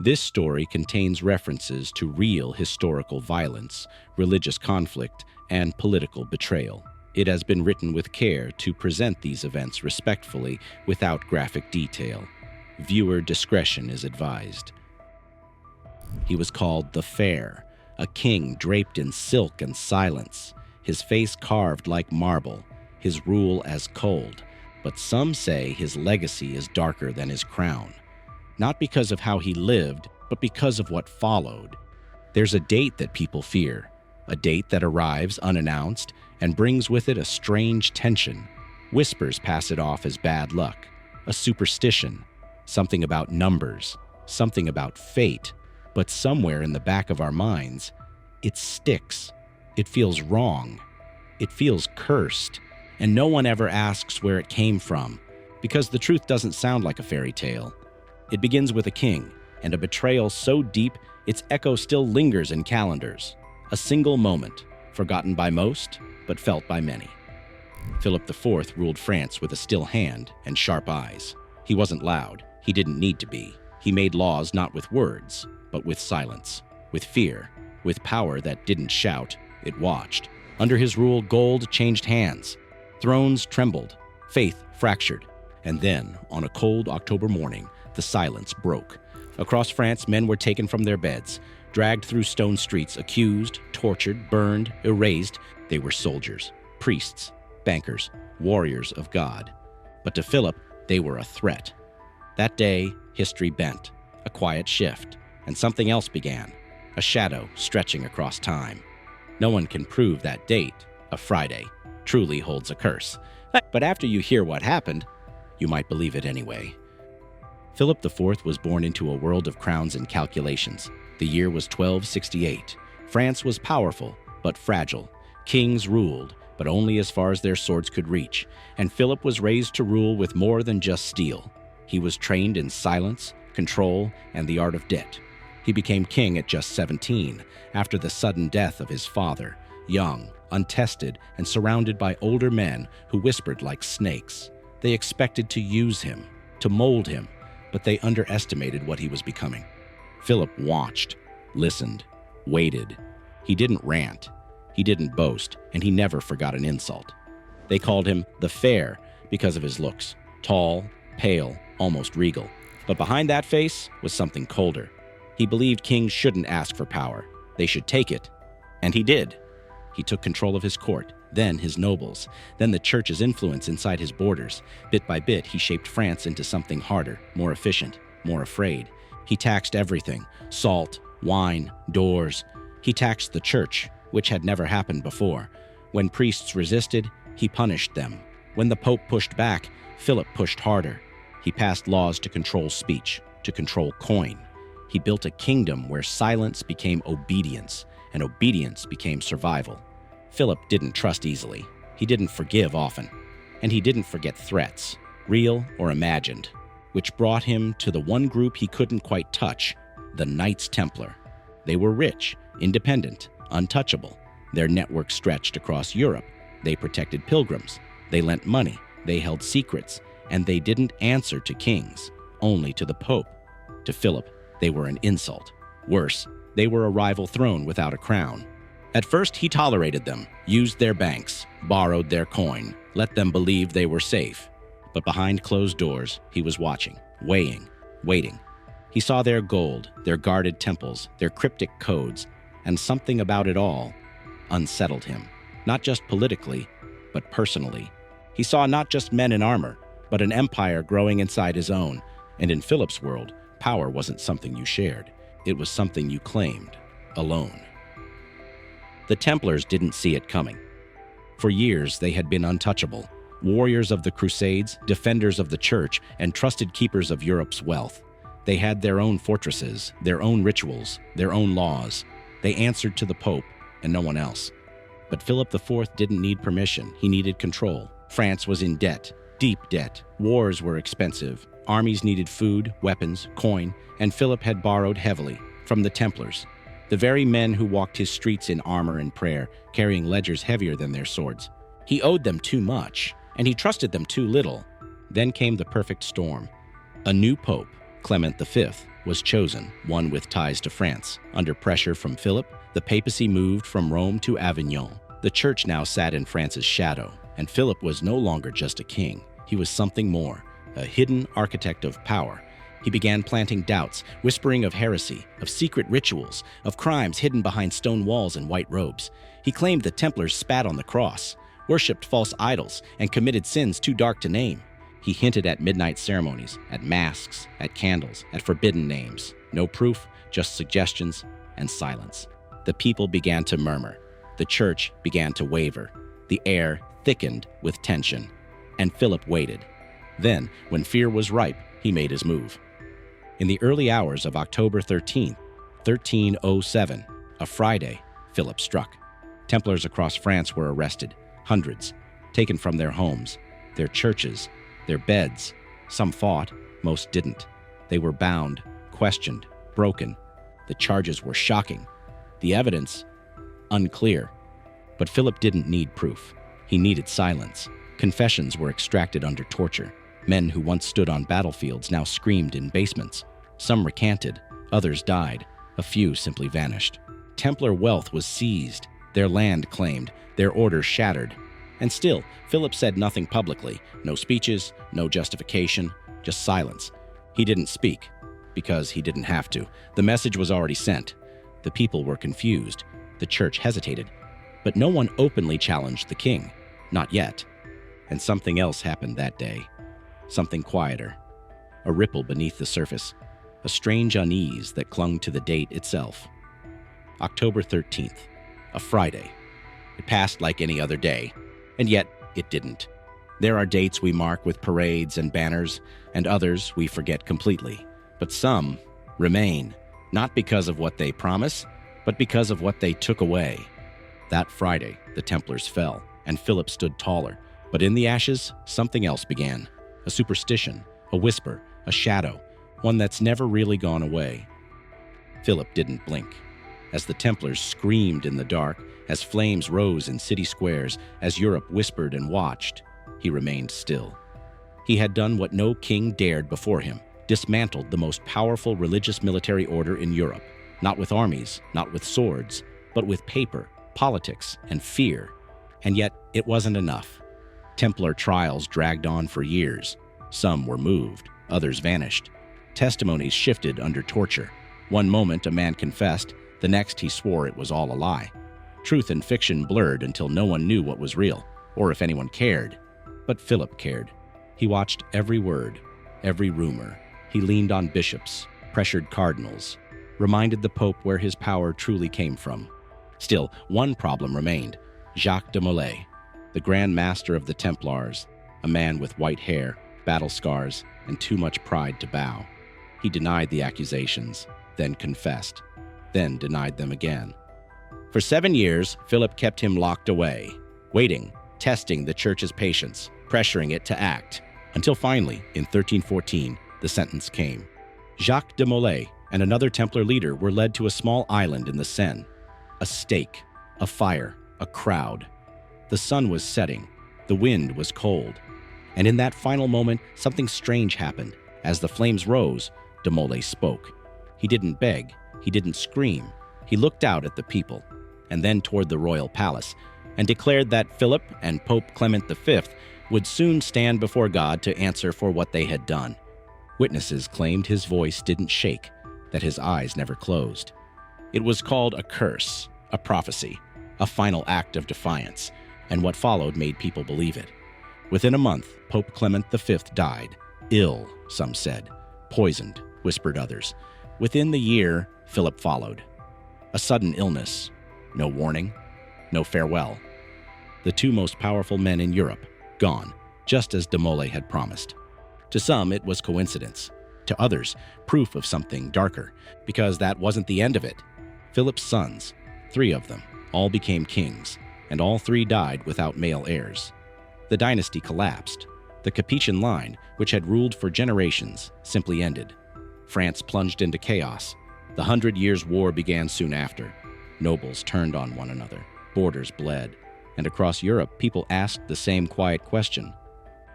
This story contains references to real historical violence, religious conflict, and political betrayal. It has been written with care to present these events respectfully without graphic detail. Viewer discretion is advised. He was called the Fair, a king draped in silk and silence, his face carved like marble, his rule as cold, but some say his legacy is darker than his crown. Not because of how he lived, but because of what followed. There's a date that people fear, a date that arrives unannounced and brings with it a strange tension. Whispers pass it off as bad luck, a superstition, something about numbers, something about fate, but somewhere in the back of our minds, it sticks. It feels wrong. It feels cursed, and no one ever asks where it came from, because the truth doesn't sound like a fairy tale. It begins with a king, and a betrayal so deep its echo still lingers in calendars. A single moment, forgotten by most, but felt by many. Philip IV ruled France with a still hand and sharp eyes. He wasn't loud. He didn't need to be. He made laws not with words, but with silence, with fear, with power that didn't shout, it watched. Under his rule, gold changed hands. Thrones trembled, faith fractured. And then, on a cold October morning, the silence broke. Across France, men were taken from their beds, dragged through stone streets, accused, tortured, burned, erased. They were soldiers, priests, bankers, warriors of God. But to Philip, they were a threat. That day, history bent, a quiet shift, and something else began, a shadow stretching across time. No one can prove that date, a Friday, truly holds a curse. But after you hear what happened, you might believe it anyway. Philip IV was born into a world of crowns and calculations. The year was 1268. France was powerful, but fragile. Kings ruled, but only as far as their swords could reach. And Philip was raised to rule with more than just steel. He was trained in silence, control, and the art of debt. He became king at just 17, after the sudden death of his father, young, untested, and surrounded by older men who whispered like snakes. They expected to use him, to mold him, but they underestimated what he was becoming. Philip watched, listened, waited. He didn't rant, he didn't boast, and he never forgot an insult. They called him the Fair because of his looks, tall, pale, almost regal. But behind that face was something colder. He believed kings shouldn't ask for power. They should take it. And he did. He took control of his court, then his nobles, then the church's influence inside his borders. Bit by bit, he shaped France into something harder, more efficient, more afraid. He taxed everything: salt, wine, doors. He taxed the church, which had never happened before. When priests resisted, he punished them. When the Pope pushed back, Philip pushed harder. He passed laws to control speech, to control coin. He built a kingdom where silence became obedience, and obedience became survival. Philip didn't trust easily. He didn't forgive often. And he didn't forget threats, real or imagined, which brought him to the one group he couldn't quite touch, the Knights Templar. They were rich, independent, untouchable. Their network stretched across Europe. They protected pilgrims. They lent money. They held secrets. And they didn't answer to kings, only to the Pope. To Philip, they were an insult. Worse, they were a rival throne without a crown. At first, he tolerated them, used their banks, borrowed their coin, let them believe they were safe. But behind closed doors, he was watching, weighing, waiting. He saw their gold, their guarded temples, their cryptic codes, and something about it all unsettled him, not just politically, but personally. He saw not just men in armor, but an empire growing inside his own. And in Philip's world, power wasn't something you shared. It was something you claimed, alone. The Templars didn't see it coming. For years, they had been untouchable, warriors of the Crusades, defenders of the church, and trusted keepers of Europe's wealth. They had their own fortresses, their own rituals, their own laws. They answered to the Pope and no one else. But Philip IV didn't need permission. He needed control. France was in debt, deep debt. Wars were expensive. Armies needed food, weapons, coin, and Philip had borrowed heavily from the Templars, the very men who walked his streets in armor and prayer, carrying ledgers heavier than their swords. He owed them too much, and he trusted them too little. Then came the perfect storm. A new pope, Clement V, was chosen, one with ties to France. Under pressure from Philip, the papacy moved from Rome to Avignon. The church now sat in France's shadow, and Philip was no longer just a king. He was something more, a hidden architect of power. He began planting doubts, whispering of heresy, of secret rituals, of crimes hidden behind stone walls and white robes. He claimed the Templars spat on the cross, worshipped false idols, and committed sins too dark to name. He hinted at midnight ceremonies, at masks, at candles, at forbidden names. No proof, just suggestions and silence. The people began to murmur. The church began to waver. The air thickened with tension. And Philip waited. Then, when fear was ripe, he made his move. In the early hours of October 13th, 1307, a Friday, Philip struck. Templars across France were arrested, hundreds, taken from their homes, their churches, their beds. Some fought, most didn't. They were bound, questioned, broken. The charges were shocking. The evidence, unclear. But Philip didn't need proof. He needed silence. Confessions were extracted under torture. Men who once stood on battlefields now screamed in basements. Some recanted, others died, a few simply vanished. Templar wealth was seized, their land claimed, their orders shattered. And still, Philip said nothing publicly. No speeches, no justification, just silence. He didn't speak, because he didn't have to. The message was already sent. The people were confused. The church hesitated. But no one openly challenged the king. Not yet. And something else happened that day. Something quieter. A ripple beneath the surface. A strange unease that clung to the date itself. October 13th, a Friday. It passed like any other day, and yet it didn't. There are dates we mark with parades and banners, and others we forget completely. But some remain, not because of what they promise, but because of what they took away. That Friday, the Templars fell, and Philip stood taller. But in the ashes, something else began. A superstition, a whisper, a shadow, one that's never really gone away. Philip didn't blink. As the Templars screamed in the dark, as flames rose in city squares, as Europe whispered and watched, he remained still. He had done what no king dared before him, dismantled the most powerful religious military order in Europe, not with armies, not with swords, but with paper, politics, and fear. And yet, it wasn't enough. Templar trials dragged on for years. Some were moved, others vanished. Testimonies shifted under torture. One moment a man confessed, the next he swore it was all a lie. Truth and fiction blurred until no one knew what was real, or if anyone cared. But Philip cared. He watched every word, every rumor. He leaned on bishops, pressured cardinals, reminded the Pope where his power truly came from. Still, one problem remained. Jacques de Molay, the Grand Master of the Templars, a man with white hair, battle scars, and too much pride to bow. He denied the accusations, then confessed, then denied them again. For 7 years, Philip kept him locked away, waiting, testing the church's patience, pressuring it to act, until finally, in 1314, the sentence came. Jacques de Molay and another Templar leader were led to a small island in the Seine. A stake, a fire, a crowd. The sun was setting, the wind was cold. And in that final moment, something strange happened. As the flames rose, de Molay spoke. He didn't beg, he didn't scream. He looked out at the people, and then toward the royal palace, and declared that Philip and Pope Clement V would soon stand before God to answer for what they had done. Witnesses claimed his voice didn't shake, that his eyes never closed. It was called a curse, a prophecy, a final act of defiance, and what followed made people believe it. Within a month, Pope Clement V died. Ill, some said. Poisoned, whispered others. Within the year, Philip followed. A sudden illness. No warning, no farewell. The two most powerful men in Europe, gone, just as de Molay had promised. To some, it was coincidence. To others, proof of something darker, because that wasn't the end of it. Philip's sons, 3 of them, all became kings, and all 3 died without male heirs. The dynasty collapsed. The Capetian line, which had ruled for generations, simply ended. France plunged into chaos. The 100 Years' War began soon after. Nobles turned on one another. Borders bled. And across Europe, people asked the same quiet question.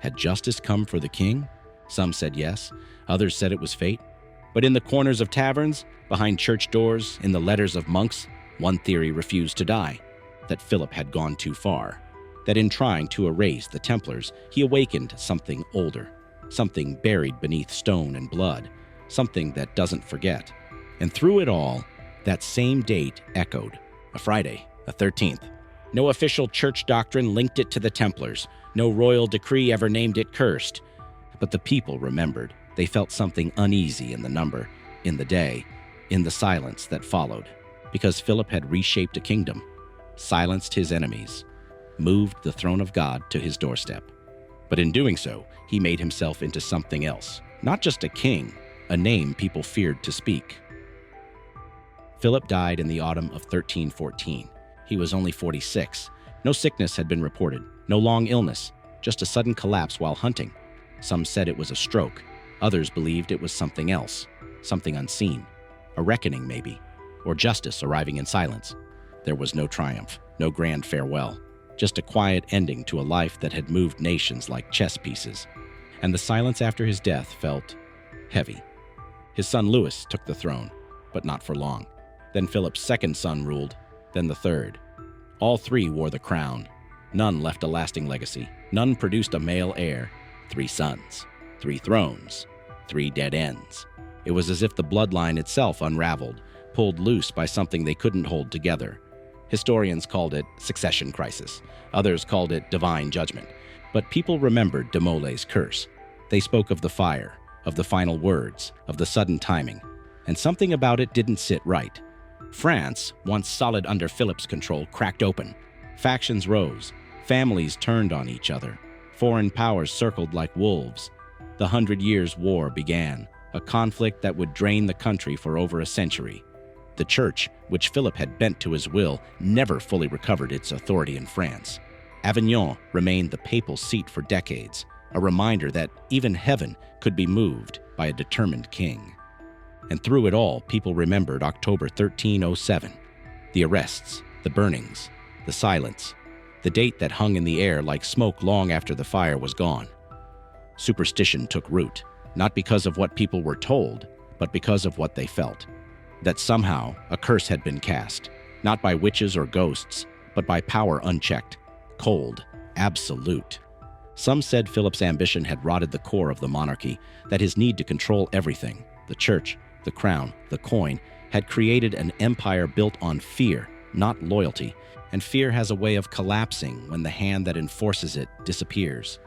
Had justice come for the king? Some said yes. Others said it was fate. But in the corners of taverns, behind church doors, in the letters of monks, one theory refused to die: that Philip had gone too far, that in trying to erase the Templars, he awakened something older, something buried beneath stone and blood, something that doesn't forget. And through it all, that same date echoed: a Friday, the 13th. No official church doctrine linked it to the Templars. No royal decree ever named it cursed. But the people remembered. They felt something uneasy in the number, in the day, in the silence that followed. Because Philip had reshaped a kingdom, silenced his enemies, moved the throne of God to his doorstep. But in doing so, he made himself into something else. Not just a king, a name people feared to speak. Philip died in the autumn of 1314. He was only 46. No sickness had been reported, no long illness, just a sudden collapse while hunting. Some said it was a stroke. Others believed it was something else, something unseen. A reckoning, maybe, or justice arriving in silence. There was no triumph, no grand farewell, just a quiet ending to a life that had moved nations like chess pieces. And the silence after his death felt heavy. His son Louis took the throne, but not for long. Then Philip's second son ruled, then the third. All three wore the crown. None left a lasting legacy. None produced a male heir. 3 sons, 3 thrones, 3 dead ends. It was as if the bloodline itself unraveled, pulled loose by something they couldn't hold together. Historians called it succession crisis. Others called it divine judgment. But people remembered de Mole's curse. They spoke of the fire, of the final words, of the sudden timing. And something about it didn't sit right. France, once solid under Philip's control, cracked open. Factions rose. Families turned on each other. Foreign powers circled like wolves. The 100 Years' War began, a conflict that would drain the country for over a century. The church, which Philip had bent to his will, never fully recovered its authority in France. Avignon remained the papal seat for decades, a reminder that even heaven could be moved by a determined king. And through it all, people remembered October 1307. The arrests, the burnings, the silence, the date that hung in the air like smoke long after the fire was gone. Superstition took root, not because of what people were told, but because of what they felt. That somehow a curse had been cast, not by witches or ghosts, but by power unchecked, cold, absolute. Some said Philip's ambition had rotted the core of the monarchy, that his need to control everything, the church, the crown, the coin, had created an empire built on fear, not loyalty, and fear has a way of collapsing when the hand that enforces it disappears.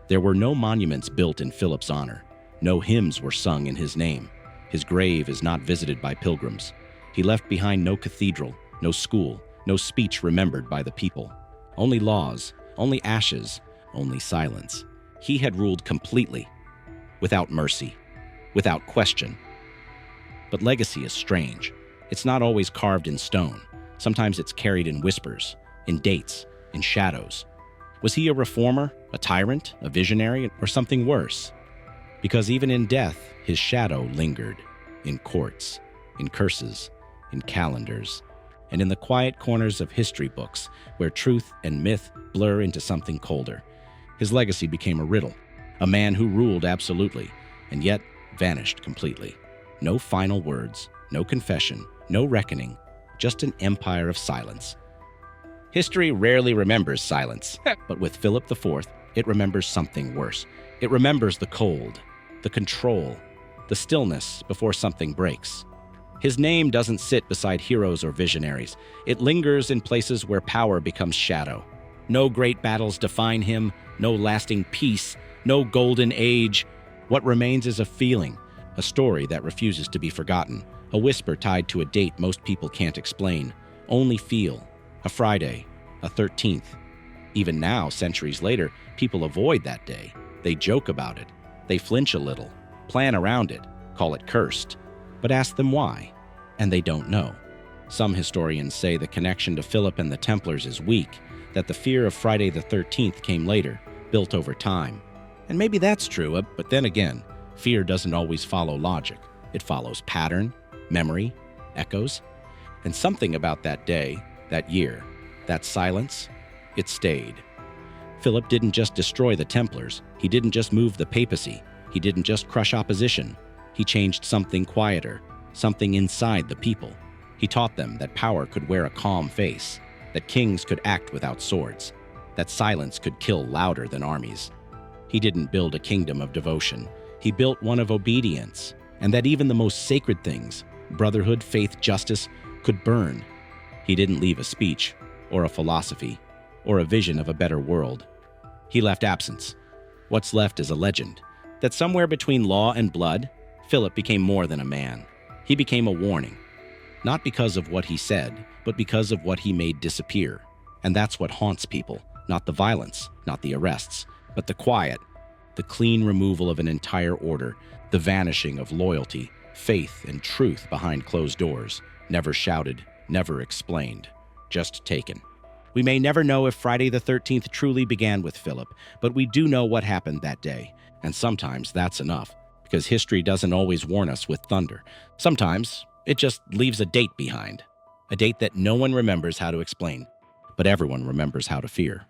There were no monuments built in Philip's honor. No hymns were sung in his name. His grave is not visited by pilgrims. He left behind no cathedral, no school, no speech remembered by the people. Only laws, only ashes, only silence. He had ruled completely, without mercy, without question. But legacy is strange. It's not always carved in stone. Sometimes it's carried in whispers, in dates, in shadows. Was he a reformer, a tyrant, a visionary, or something worse? Because even in death, his shadow lingered, in courts, in curses, in calendars, and in the quiet corners of history books where truth and myth blur into something colder. His legacy became a riddle, a man who ruled absolutely, and yet vanished completely. No final words, no confession, no reckoning, just an empire of silence. History rarely remembers silence, but with Philip IV, it remembers something worse. It remembers the cold, the control, the stillness before something breaks. His name doesn't sit beside heroes or visionaries. It lingers in places where power becomes shadow. No great battles define him, no lasting peace, no golden age. What remains is a feeling, a story that refuses to be forgotten, a whisper tied to a date most people can't explain, only feel. A Friday, a 13th. Even now, centuries later, people avoid that day. They joke about it. They flinch a little, plan around it, call it cursed. But ask them why, and they don't know. Some historians say the connection to Philip and the Templars is weak, that the fear of Friday the 13th came later, built over time. And maybe that's true, but then again, fear doesn't always follow logic. It follows pattern, memory, echoes. And something about that day, that year, that silence, it stayed. Philip didn't just destroy the Templars. He didn't just move the papacy. He didn't just crush opposition. He changed something quieter, something inside the people. He taught them that power could wear a calm face, that kings could act without swords, that silence could kill louder than armies. He didn't build a kingdom of devotion. He built one of obedience, and that even the most sacred things, brotherhood, faith, justice, could burn. He didn't leave a speech, or a philosophy, or a vision of a better world. He left absence. What's left is a legend, that somewhere between law and blood, Philip became more than a man. He became a warning, not because of what he said, but because of what he made disappear. And that's what haunts people, not the violence, not the arrests, but the quiet, the clean removal of an entire order, the vanishing of loyalty, faith, and truth behind closed doors, never shouted, never explained, just taken. We may never know if Friday the 13th truly began with Philip, but we do know what happened that day, and sometimes that's enough, because history doesn't always warn us with thunder. Sometimes it just leaves a date behind, a date that no one remembers how to explain, but everyone remembers how to fear.